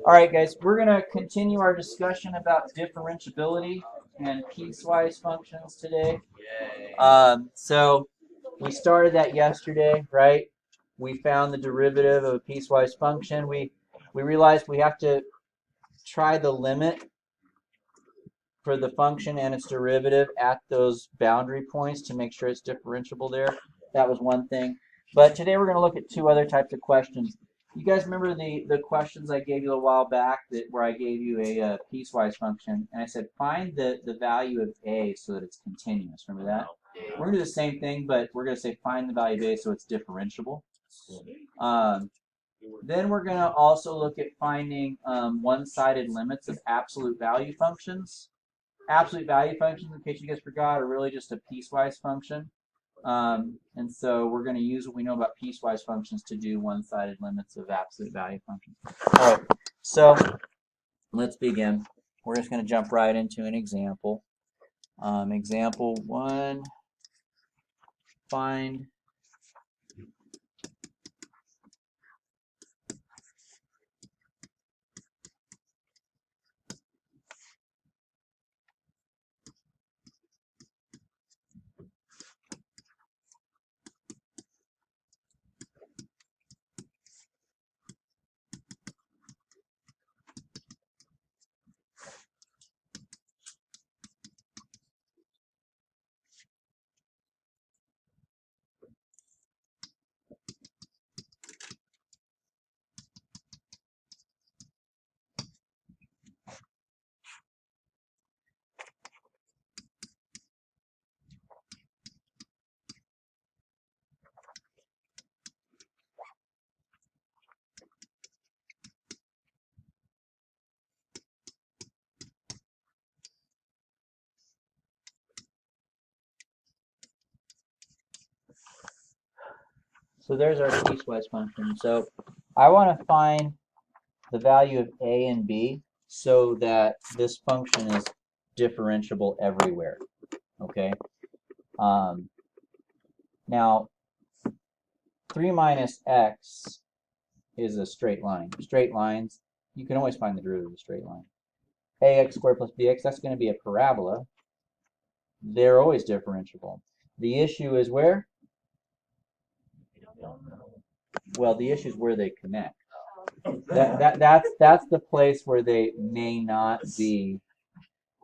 All right, guys, we're going to continue our discussion about differentiability and piecewise functions today. So we started that yesterday, right? We found the derivative of a piecewise function. We realized we have to try the limit for the function and its derivative at those boundary points to make sure it's differentiable there. That was one thing. But today we're going to look at two other types of questions. You guys remember the questions I gave you a while back where I gave you a piecewise function, and I said find the value of a so that it's continuous. Remember that? We're going to do the same thing, but we're going to say find the value of a so it's differentiable. Then we're going to also look at finding one-sided limits of absolute value functions. Absolute value functions, in case you guys forgot, are really just a piecewise function. And so we're going to use what we know about piecewise functions to do one-sided limits of absolute value functions. All right, so let's begin. We're just going to jump right into an example. Example 1, find So there's our piecewise function. So I want to find the value of a and b so that this function is differentiable everywhere. Okay. Now 3 minus x is a straight line. Straight lines, you can always find the derivative of a straight line. Ax squared plus bx, that's going to be a parabola. They're always differentiable. The issue is where? Well, the issue is where they connect. That's the place where they may not be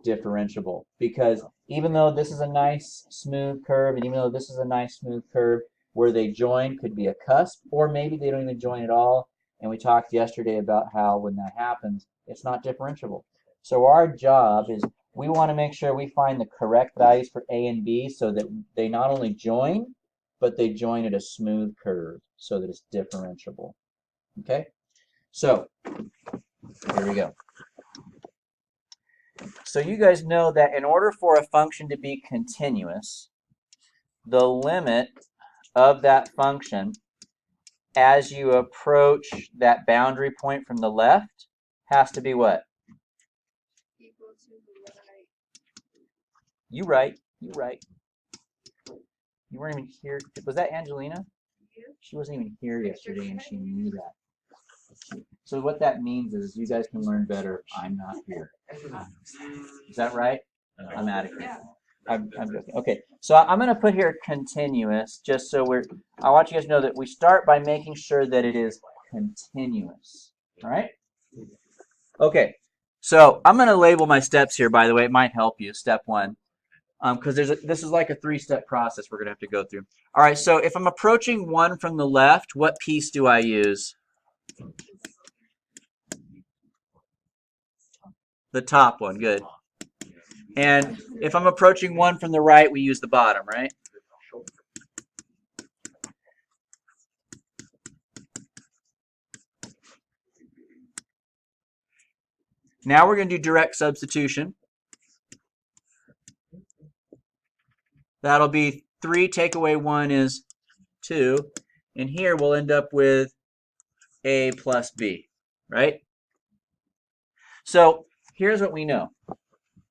differentiable, because even though this is a nice smooth curve, and even though this is a nice smooth curve, where they join could be a cusp, or maybe they don't even join at all. And we talked yesterday about how when that happens, it's not differentiable. So our job is we want to make sure we find the correct values for a and b so that they not only join, but they join at a smooth curve so that it's differentiable. Okay? So here we go. So you guys know that in order for a function to be continuous, the limit of that function as you approach that boundary point from the left has to be what? Equal to the right. You right. You right. You weren't even here. Was that Angelina? Yeah. She wasn't even here yesterday, and she knew that. So what that means is you guys can learn better if I'm not here. Is that right? I'm out of here. Yeah. I'm joking. Okay, so I'm going to put here continuous, just so I want you guys to know that we start by making sure that it is continuous. All right? Okay, so I'm going to label my steps here, by the way. It might help you, step 1. Because this is like a 3-step process we're going to have to go through. All right, so if I'm approaching 1 from the left, what piece do I use? The top one, good. And if I'm approaching 1 from the right, we use the bottom, right? Now we're going to do direct substitution. That'll be 3 take away 1 is 2. And here we'll end up with a plus b, right? So here's what we know.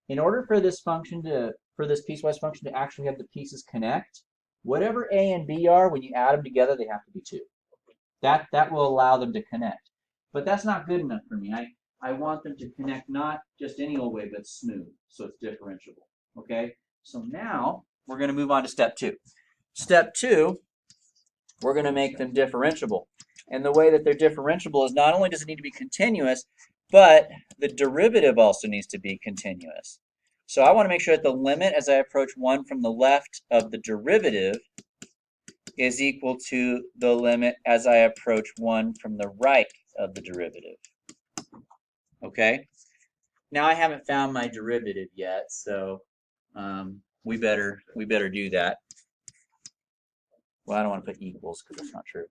In order for this piecewise function to actually have the pieces connect, whatever a and b are, when you add them together, they have to be 2. That will allow them to connect. But that's not good enough for me. I want them to connect not just any old way, but smooth, so it's differentiable. Okay? So now we're going to move on to step 2. Step 2, we're going to make them differentiable. And the way that they're differentiable is not only does it need to be continuous, but the derivative also needs to be continuous. So I want to make sure that the limit as I approach 1 from the left of the derivative is equal to the limit as I approach 1 from the right of the derivative. Okay? Now I haven't found my derivative yet, so we better do that. Well, I don't want to put equals because that's not true.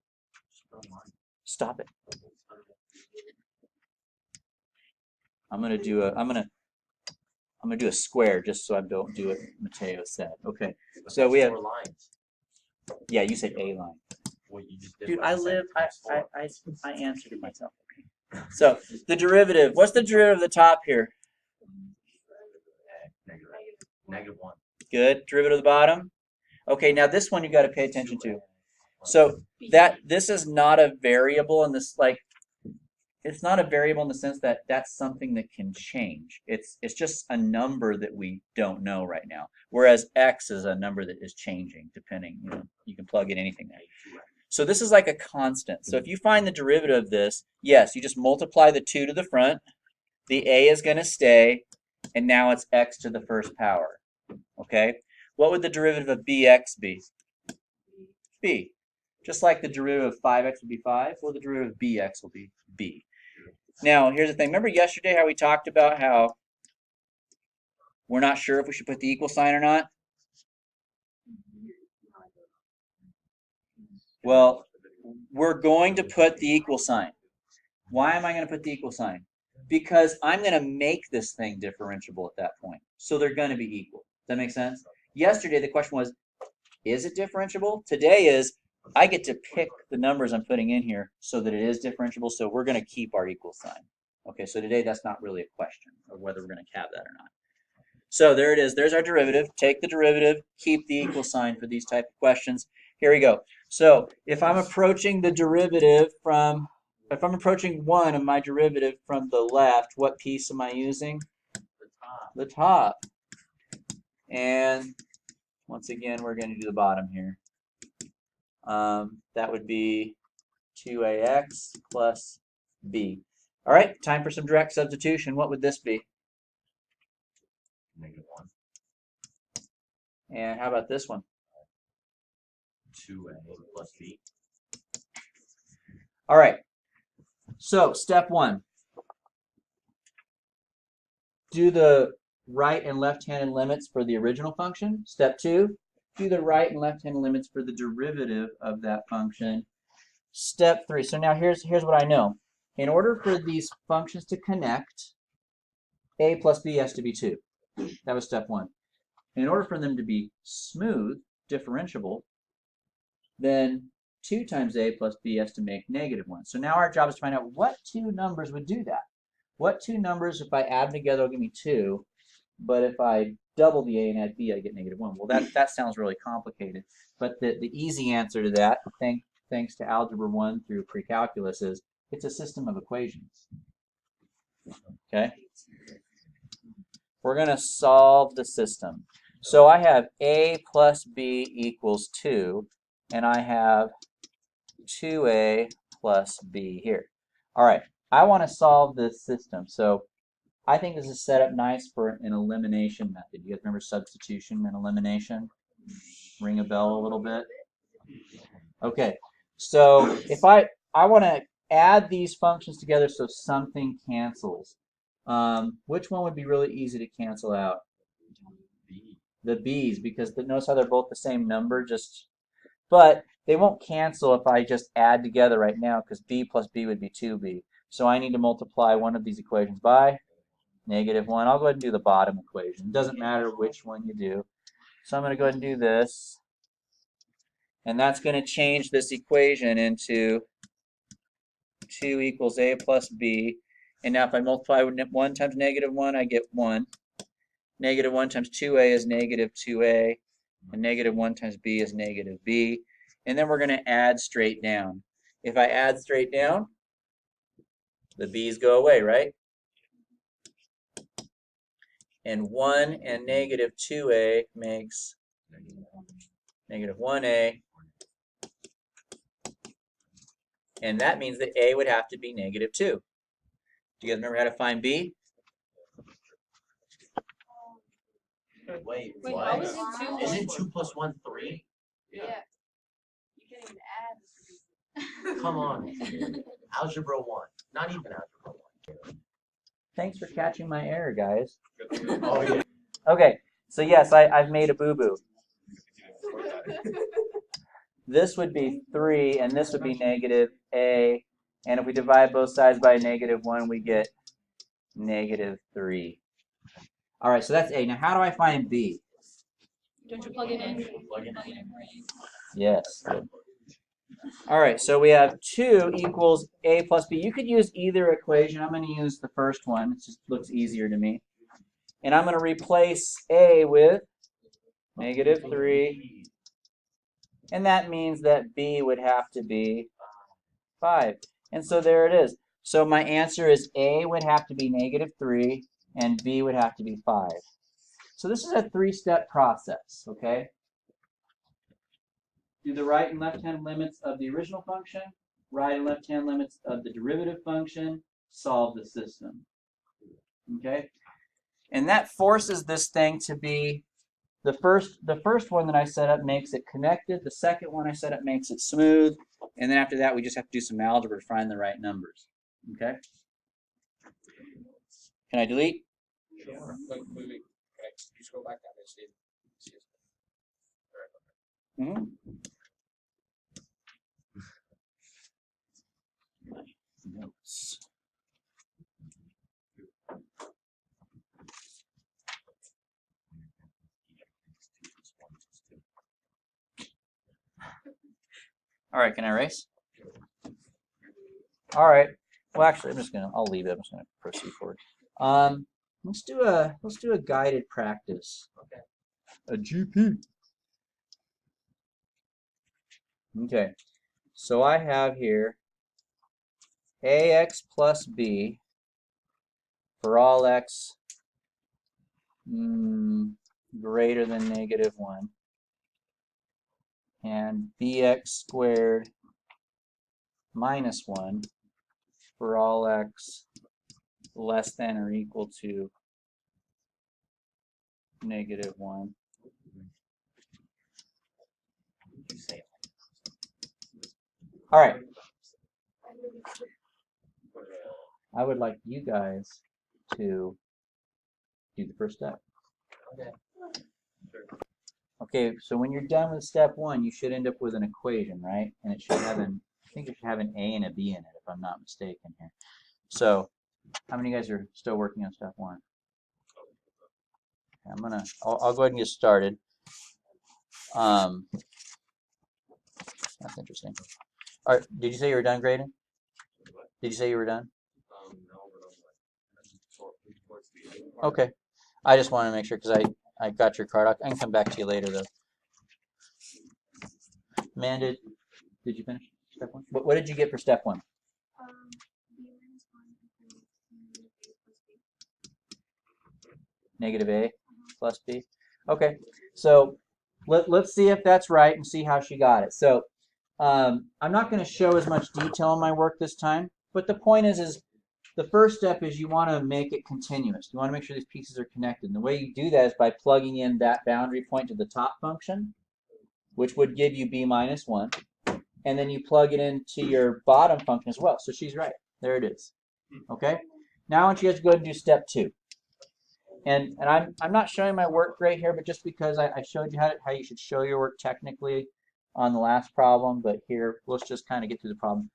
Stop it. I'm gonna do a square just so I don't do what Mateo said. Okay. So we have lines. Yeah, you said a line. Well, you just Dude, I answered it myself. So the derivative. What's the derivative of the top here? -1. Good. Derivative of the bottom. Okay. Now this one you got to pay attention to. So this is not a variable in this it's not a variable in the sense that that's something that can change. It's just a number that we don't know right now. Whereas x is a number that is changing depending, you can plug in anything there. So this is like a constant. So if you find the derivative of this, yes, you just multiply the 2 to the front, the a is going to stay, and now it's x to the first power. Okay? What would the derivative of bx be? B. Just like the derivative of 5x would be 5, well, the derivative of bx will be b. Now, here's the thing. Remember yesterday how we talked about how we're not sure if we should put the equal sign or not? Well, we're going to put the equal sign. Why am I going to put the equal sign? Because I'm going to make this thing differentiable at that point. So they're going to be equal. Does that make sense? Yesterday, the question was, is it differentiable? Today is, I get to pick the numbers I'm putting in here so that it is differentiable, so we're going to keep our equal sign. Okay, so today that's not really a question of whether we're going to have that or not. So there it is. There's our derivative. Take the derivative, keep the equal sign for these type of questions. Here we go. So if I'm approaching the derivative from, if I'm approaching 1 of my derivative from the left, what piece am I using? The top. And once again, we're going to do the bottom here. That would be 2ax plus b. All right, time for some direct substitution. What would this be? -1. And how about this one? 2a plus b. All right. So step 1. Do the right and left-handed limits for the original function. Step 2. Do the right and left-handed limits for the derivative of that function. Step 3. So now here's what I know. In order for these functions to connect, a plus b has to be 2. That was step 1. In order for them to be smooth, differentiable, then 2 times a plus b has to make -1. So now our job is to find out what 2 numbers would do that. What 2 numbers, if I add them together, will give me 2, but if I double the a and add b, I get -1. Well, that sounds really complicated, but the easy answer to that, thanks to Algebra 1 through pre-calculus, is it's a system of equations. Okay? We're going to solve the system. So I have a plus b equals 2, and I have 2a plus b here. All right, I want to solve this system. So I think this is set up nice for an elimination method. You guys remember substitution and elimination? Ring a bell a little bit? Okay, so if I want to add these functions together so something cancels, which one would be really easy to cancel out? The b's, because notice how they're both the same number, but they won't cancel if I just add together right now, because b plus b would be 2b. So I need to multiply one of these equations by -1. I'll go ahead and do the bottom equation. It doesn't matter which one you do. So I'm going to go ahead and do this. And that's going to change this equation into 2 equals a plus b. And now if I multiply 1 times -1, I get 1. -1 times 2a is -2a. And -1 times b is -b. And then we're going to add straight down. If I add straight down, The b's go away, right? And 1 and negative 2a makes negative 1a. And that means that a would have to be negative 2. Do you guys remember how to find b? Wait, Wait, what? how is it 2? Isn't 2 plus 1 3? Yeah. You can't even add. Come on. Algebra 1. Not even algebra 1. Thanks for catching my error, guys. Oh, yeah. Okay, so yes, I've made a boo-boo. This would be 3, and this would be negative a. And if we divide both sides by negative 1, we get negative 3. All right, so that's a. Now, how do I find b? Don't you plug it in? Plug in. Yes. Good. All right, so we have 2 equals a plus b. You could use either equation. I'm going to use the first one. It just looks easier to me. And I'm going to replace a with negative 3. And that means that b would have to be 5. And so there it is. So my answer is a would have to be negative 3, and b would have to be 5. So this is a 3-step process, okay? Do the right and left-hand limits of the original function, right and left-hand limits of the derivative function, solve the system, okay? And that forces this thing to be the first one that I set up makes it connected. The second one I set up makes it smooth. And then after that, we just have to do some algebra to find the right numbers. Okay? Can I delete? Sure. Wait. Can I just go back down and see? Mm-hmm. Notes. All right, can I erase? All right. Well, actually, I'll leave it. I'm just gonna proceed forward. Let's do a guided practice. Okay. A GP. Okay. So I have here ax plus b for all x greater than negative 1, and bx squared minus 1 for all x less than or equal to negative 1. You say it. All right. I would like you guys to do the first step. Okay. Okay, so when you're done with step 1, you should end up with an equation, right? And it should have I think it should have an a and a b in it, if I'm not mistaken here. So, how many of you guys are still working on step 1? I'll go ahead and get started. That's interesting. All right, did you say you were done grading? Did you say you were done? No, Okay. I just want to make sure because I got your card. I can come back to you later though. Amanda, did you finish step 1? What did you get for step 1? B minus 1 equals negative a plus b. Negative a plus b. Okay, so let's see if that's right and see how she got it. So I'm not going to show as much detail in my work this time, but the point is the first step is you want to make it continuous. You want to make sure these pieces are connected. And the way you do that is by plugging in that boundary point to the top function, which would give you b minus 1. And then you plug it into your bottom function as well. So she's right. There it is. Okay? Now I want you guys to go ahead and do step 2. And I'm not showing my work great here, but just because I showed you how you should show your work technically on the last problem, but here, let's just kind of get through the problem.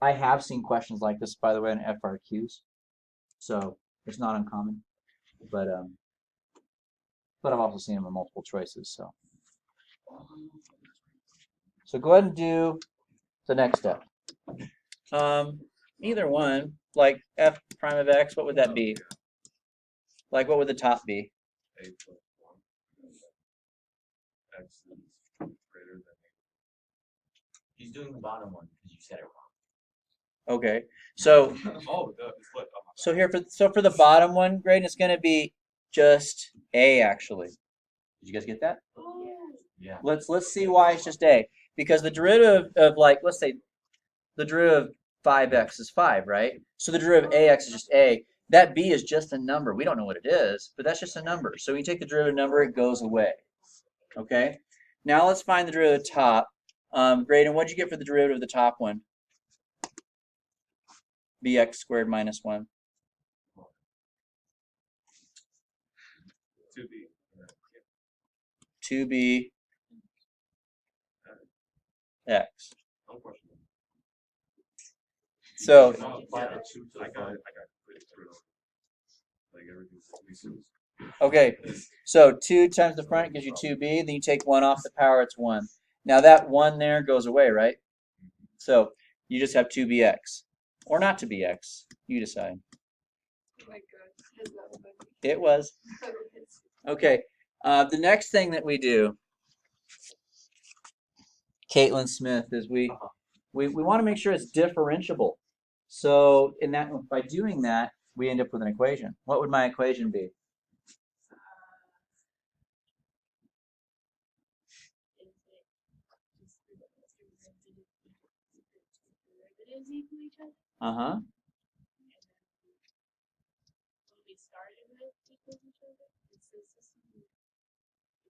I have seen questions like this, by the way, in FRQs, so it's not uncommon. But I've also seen them in multiple choices. So go ahead and do the next step. Either one, like f prime of x, what would that be? Like what would the top be? A plus 1. X is greater than a. He's doing the bottom one because you said it wrong. Okay, so Oh, the split. Oh, my so here for the bottom one, Graydon, it's going to be just a actually. Did you guys get that? Yeah. Let's see why it's just a, because the derivative of, like, let's say the derivative of 5x is 5, right? So the derivative of ax is just a. That b is just a number. We don't know what it is, but that's just a number. So when you take the derivative number, it goes away. Okay. Now let's find the derivative of the top. Graydon, what did you get for the derivative of the top one? Bx squared minus 1. 2B. 2b x. Unfortunately. So No, yeah, I got pretty through. Like everything's reduced. okay, so 2 times the front gives you 2b, then you take 1 off the power, it's 1. Now that 1 there goes away, right? So you just have 2bx. Or not to bx. You decide. It was. Okay, the next thing that we do, Caitlin Smith, is we want to make sure it's differentiable. So in that, by doing that, we end up with an equation. What would my equation be? Uh-huh.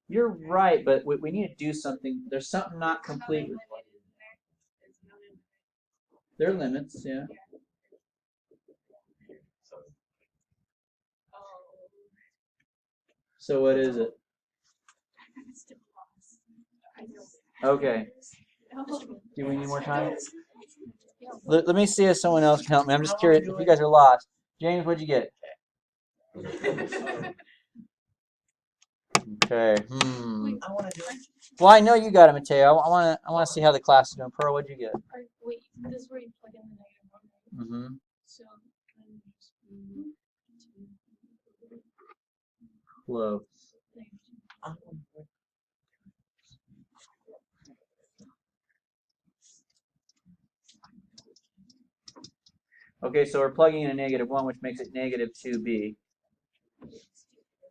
You're right, but we need to do something. There's something not complete. There are limits, yeah. So what is it? Okay. Do we need more time? Let me see if someone else can help me. I'm just curious if you guys are lost. James, what'd you get? Okay. Well, I know you got it, Mateo. I want to see how the class is doing. Pearl, what'd you get? Wait, this is where you plug in the negative 1, right? Mm-hmm. So, Close. Okay, so we're plugging in a -1, which makes it -2b.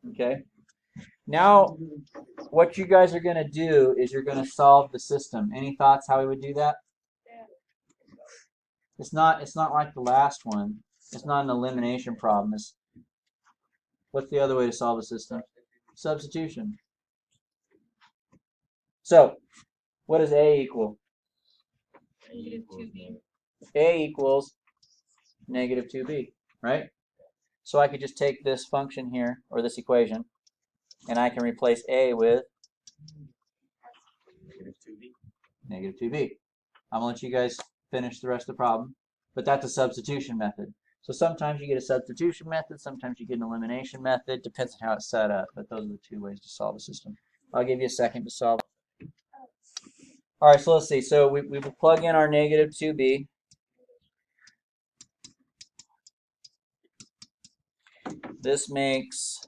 Okay. Now, what you guys are going to do is you're going to solve the system. Any thoughts how we would do that? It's not like the last one. It's not an elimination problem. What's the other way to solve a system? Substitution. So, what does A equal? -2b. A equals -2b, right? So I could just take this function here, or this equation, and I can replace A with -2b. I'm going to let you guys finish the rest of the problem, but that's a substitution method. So sometimes you get a substitution method, sometimes you get an elimination method, depends on how it's set up, but those are the two ways to solve a system. I'll give you a second to solve. All right, so let's see. So we will plug in our -2b. This makes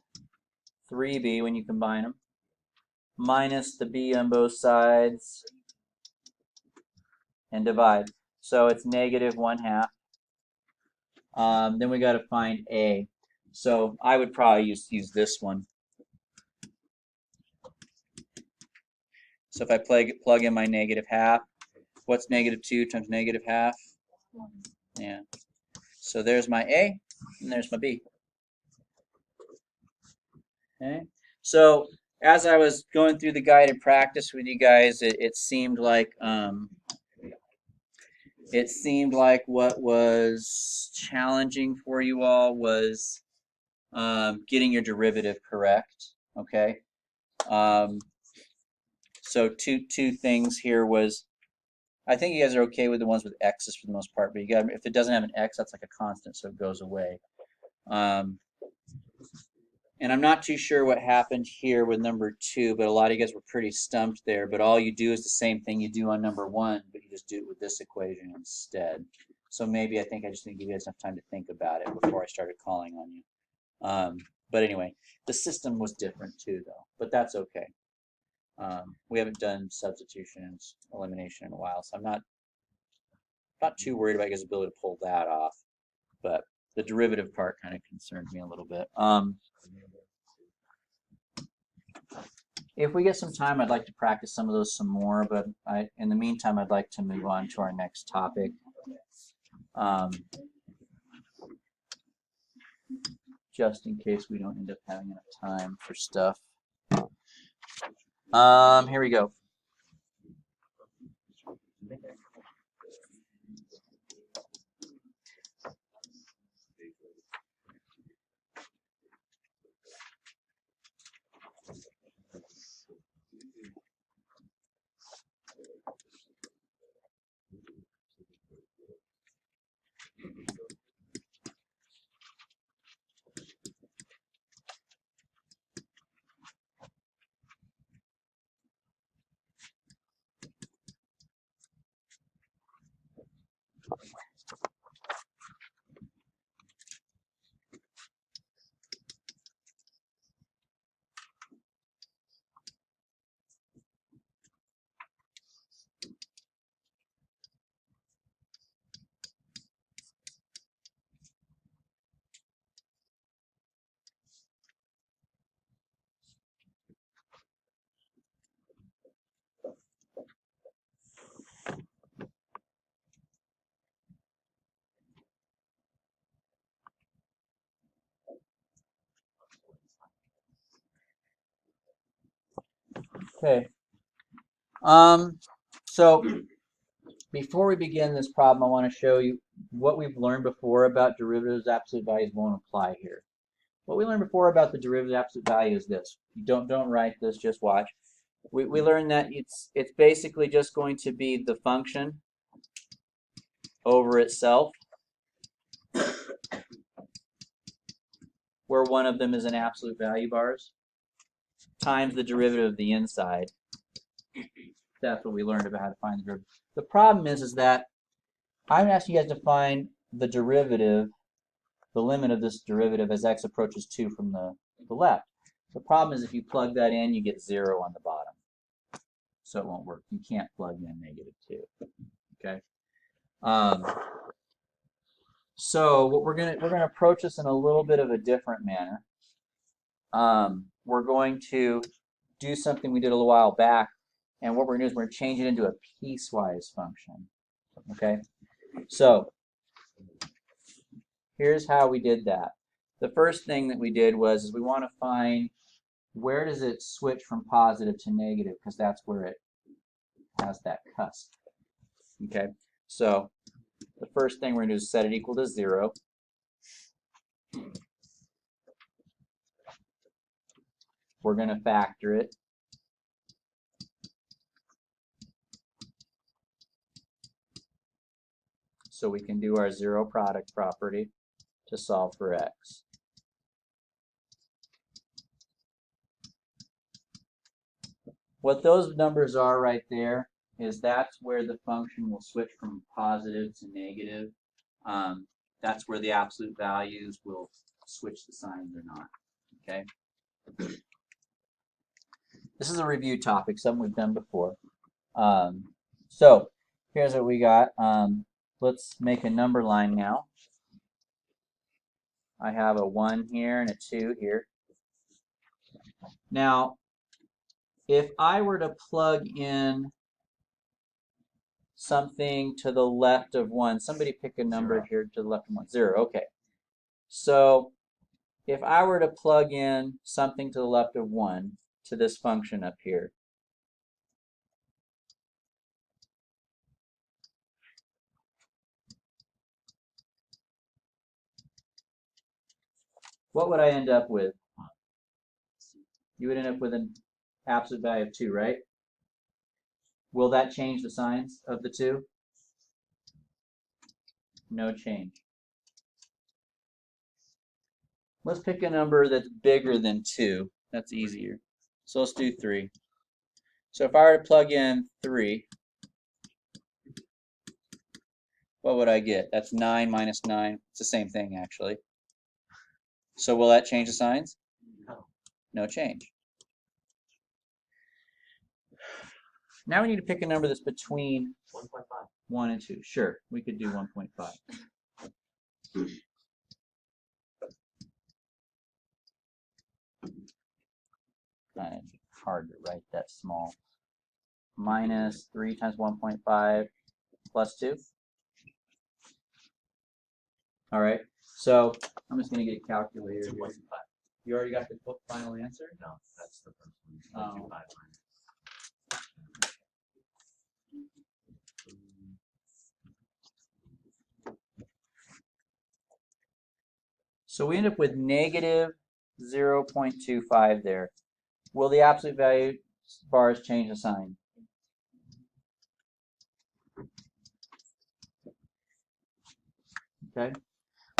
3b when you combine them, minus the b on both sides, and divide. So it's -1/2. Then we got to find A. So I would probably use this one. So if I plug in my -1/2, what's -2 times -1/2? Yeah. So there's my A, and there's my B. Okay. So as I was going through the guided practice with you guys, it seemed like what was challenging for you all was getting your derivative correct. Okay. So two things here was, I think you guys are okay with the ones with x's for the most part, but you got, if it doesn't have an x, that's like a constant, so it goes away. And I'm not too sure what happened here with number 2, but a lot of you guys were pretty stumped there. But all you do is the same thing you do on number 1, but you just do it with this equation instead. So maybe I think I just need to give you guys enough time to think about it before I started calling on you. But anyway, the system was different too, though. But that's okay. We haven't done substitution and elimination in a while, so I'm not not too worried about his ability to pull that off, but the derivative part kind of concerns me a little bit. If we get some time, I'd like to practice some of those some more, but in the meantime, I'd like to move on to our next topic. Just in case we don't end up having enough time for stuff. Here we go. Okay. So before we begin this problem, I want to show you what we've learned before about derivatives. Absolute values won't apply here. What we learned before about the derivative absolute value is this. Don't write this, just watch. We learned that it's basically just going to be the function over itself, where one of them is in absolute value bars, times the derivative of the inside. That's what we learned about how to find the derivative. The problem is that I'm asking you guys to find the derivative, the limit of this derivative as x approaches 2 from the left. The problem is if you plug that in, you get 0 on the bottom. So it won't work. You can't plug in -2. Okay. So what we're gonna approach this in a little bit of a different manner. We're going to do something we did a little while back, and what we're gonna do is we're gonna change it into a piecewise function. Okay. So here's how we did that. The first thing that we did was we want to find where does it switch from positive to negative, because that's where it has that cusp. Okay, so the first thing we're going to do is set it equal to 0. We're going to factor it. So we can do our zero product property to solve for x. What those numbers are right there is that's where the function will switch from positive to negative. That's where the absolute values will switch the signs or not. Okay. This is a review topic, something we've done before. So here's what we got. Let's make a number line now. I have a 1 here and a 2 here. Now, if I were to plug in something to the left of 1, somebody pick a number 0. here to the left of 1. 0, okay. So if I were to plug in something to the left of 1 to this function up here, what would I end up with? You would end up with an absolute value of 2, right? Will that change the signs of the 2? No change. Let's pick a number that's bigger than 2. That's easier. So let's do 3. So if I were to plug in 3, what would I get? That's 9 minus 9. It's the same thing, actually. So will that change the signs? No. No change. Now we need to pick a number that's between 1.5. 1 and 2. Sure, we could do 1.5. Kind of hard to write that small. Minus 3 times 1.5 plus 2. All right, so I'm just going to get a calculator here. 2.5. You already got the final answer? No, that's the first one. Oh. 2.5 minus. So we end up with negative 0.25 there. Will the absolute value bars change the sign? Okay.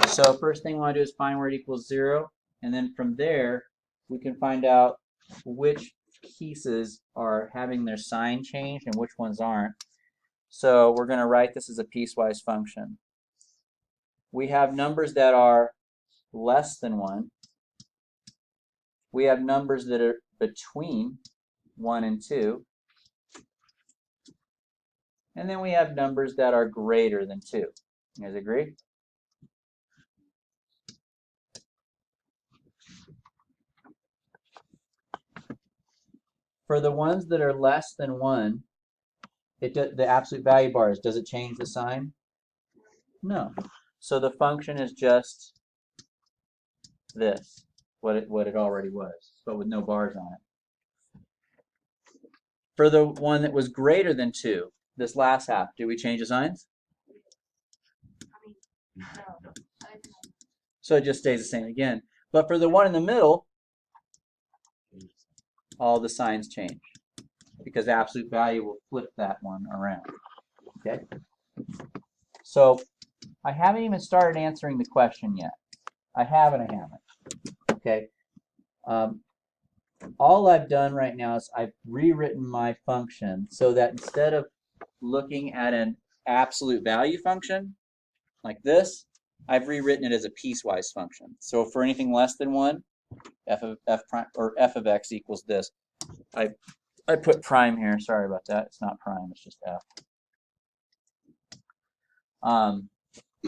So first thing we want to do is find where it equals 0. And then from there, we can find out which pieces are having their sign changed and which ones aren't. So we're going to write this as a piecewise function. We have numbers that are less than 1. We have numbers that are between 1 and 2. And then we have numbers that are greater than 2. You guys agree? For the ones that are less than 1, the absolute value bars, does it change the sign? No. So the function is just this, what it already was, but with no bars on it. For the one that was greater than 2, this last half, do we change the signs? No. So it just stays the same again. But for the one in the middle, all the signs change because absolute value will flip that one around. Okay? So I haven't even started answering the question yet. I have and I haven't. Okay? All I've done right now is I've rewritten my function so that instead of looking at an absolute value function like this, I've rewritten it as a piecewise function. So for anything less than 1, f of x equals this. I put prime here. Sorry about that. It's not prime. It's just f.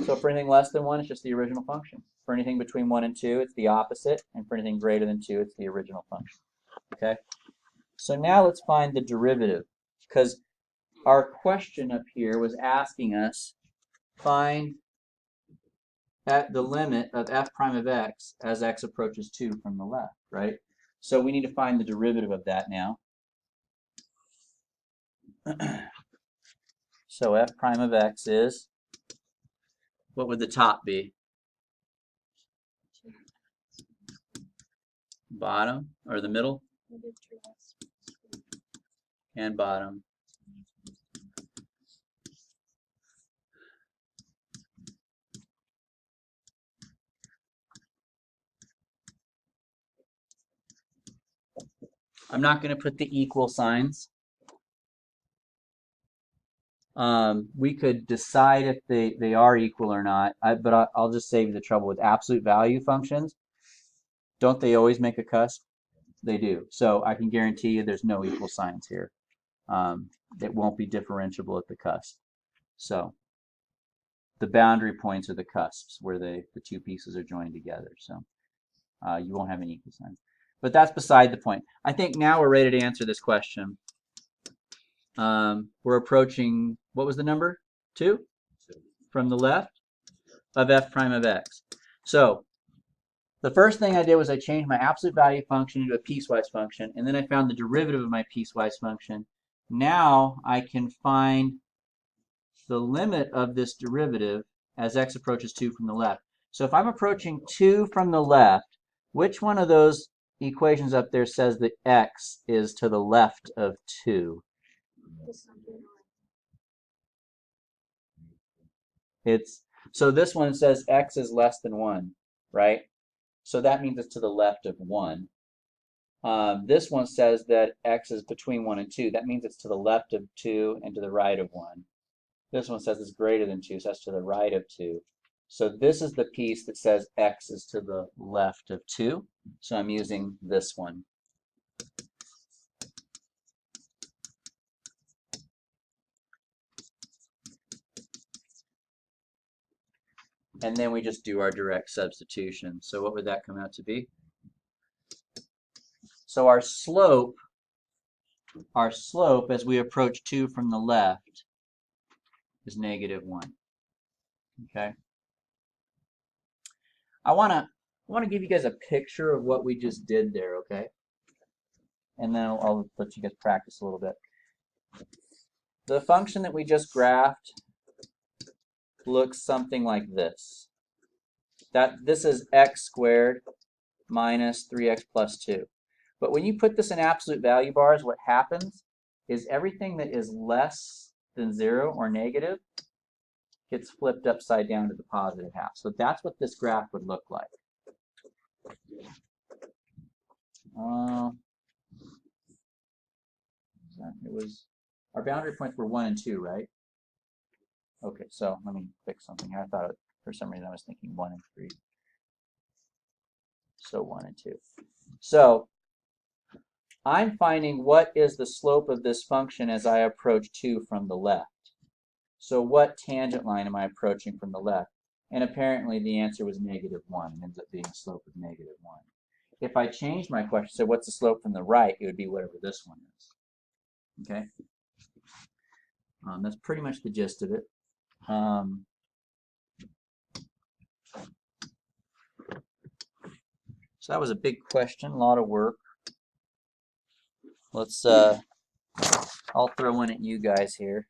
So for anything less than 1, it's just the original function. For anything between 1 and 2, it's the opposite. And for anything greater than 2, it's the original function. Okay? So now let's find the derivative. Because our question up here was asking us, find at the limit of f prime of x as x approaches 2 from the left, right? So we need to find the derivative of that now. So f prime of x is, what would the top be? Bottom, or the middle? And bottom. I'm not going to put the equal signs. We could decide if they are equal or not, but I'll just save you the trouble with absolute value functions. Don't they always make a cusp? They do. So I can guarantee you there's no equal signs here. It won't be differentiable at the cusp. So the boundary points are the cusps where the two pieces are joined together. So you won't have any equal signs. But that's beside the point. I think now we're ready to answer this question. We're approaching, what was the number? 2? From the left of f prime of x. So the first thing I did was I changed my absolute value function into a piecewise function, and then I found the derivative of my piecewise function. Now I can find the limit of this derivative as x approaches 2 from the left. So if I'm approaching 2 from the left, which one of those equations up there says that x is to the left of 2? So this one says x is less than 1, right? So that means it's to the left of 1. This one says that x is between 1 and 2. That means it's to the left of 2 and to the right of 1. This one says it's greater than 2, so that's to the right of 2. So this is the piece that says x is to the left of 2. So I'm using this one. and then we just do our direct substitution. So what would that come out to be? So our slope as we approach 2 from the left is -1. Okay. I want to give you guys a picture of what we just did there, okay? And then I'll let you guys practice a little bit. The function that we just graphed looks something like this. This is x squared minus 3x plus 2. But when you put this in absolute value bars, what happens is everything that is less than 0 or negative gets flipped upside down to the positive half. So that's what this graph would look like. Our boundary points were 1 and 2, right? Okay, so let me fix something here. I thought for some reason I was thinking 1 and 3. So 1 and 2. So I'm finding what is the slope of this function as I approach 2 from the left. So what tangent line am I approaching from the left? And apparently the answer was -1. It ends up being a slope of -1. If I changed my question, so what's the slope from the right, it would be whatever this one is. Okay? That's pretty much the gist of it. So that was a big question, a lot of work. Let's, I'll throw one at you guys here.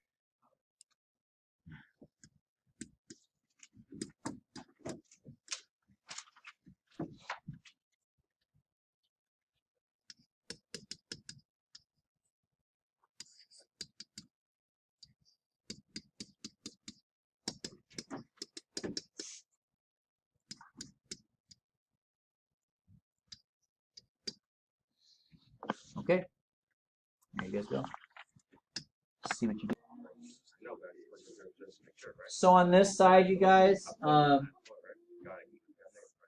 Okay, there you guys go. See what you get. So on this side, you guys,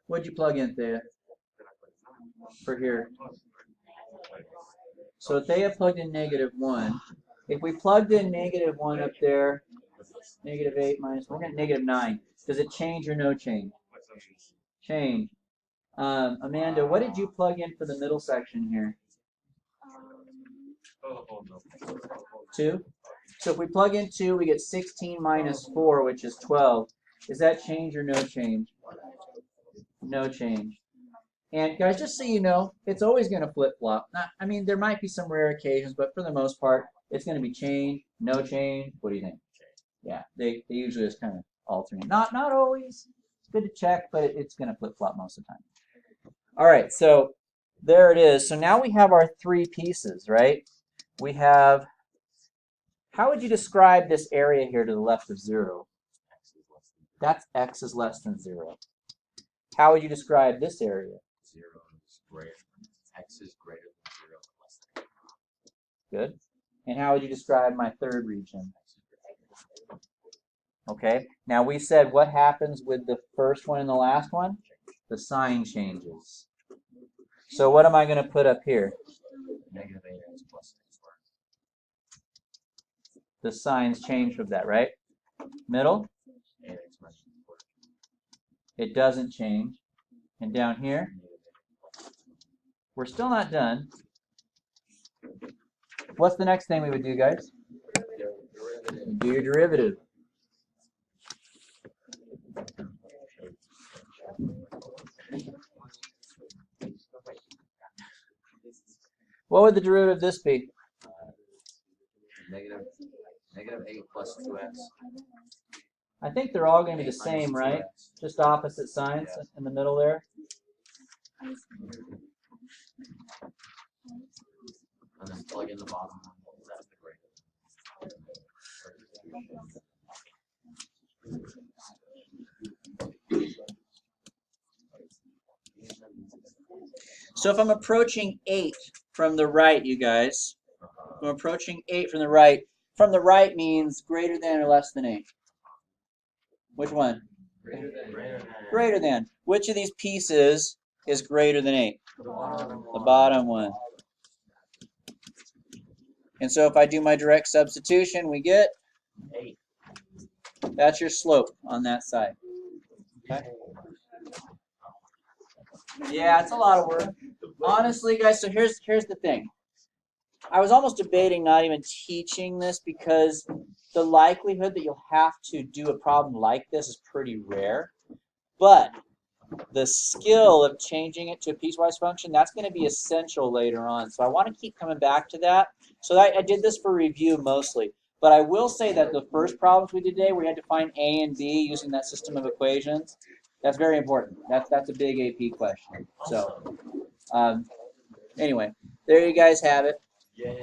what'd you plug in, Thea? For here. So Thea plugged in -1. If we plugged in -1 up there, -8 minus, we're going to -9. Does it change or no change? Change. Amanda, what did you plug in for the middle section here? 2? So if we plug in 2, we get 16 minus 4, which is 12. Is that change or no change? No change. And guys, just so you know, it's always going to flip-flop. I mean, there might be some rare occasions, but for the most part, it's going to be change, no change. What do you think? Yeah, they usually just kind of alternate. Not always. It's good to check, but it's going to flip-flop most of the time. All right, so there it is. So now we have our 3 pieces, right? We have, how would you describe this area here to the left of 0? That's x is less than 0. How would you describe this area? 0 is greater. X is greater than 0 and less than 8. Good. And how would you describe my third region? Okay. Now we said what happens with the first one and the last one? The sign changes. So what am I going to put up here? -8x plus x squared. The signs change from that, right? Middle? 8x minus 4. It doesn't change. And down here? We're still not done. What's the next thing we would do, guys? Do your derivative. What would the derivative of this be? -8 plus 2x. I think they're all going to be the same, right? Just opposite signs in the middle there. And then plug in the bottom one. That's the greater. So if I'm approaching 8 from the right, you guys, if I'm approaching 8 from the right means greater than or less than 8. Which one? Greater than. Which of these pieces is greater than 8? The bottom one. And so if I do my direct substitution, we get 8. That's your slope on that side. Okay. Yeah, it's a lot of work. Honestly, guys, so here's the thing. I was almost debating not even teaching this because the likelihood that you'll have to do a problem like this is pretty rare. But the skill of changing it to a piecewise function, that's going to be essential later on. So I want to keep coming back to that. So I did this for review mostly. But I will say that the first problems we did today, where we had to find A and B using that system of equations, that's very important. That's a big AP question. So anyway, there you guys have it. Yeah.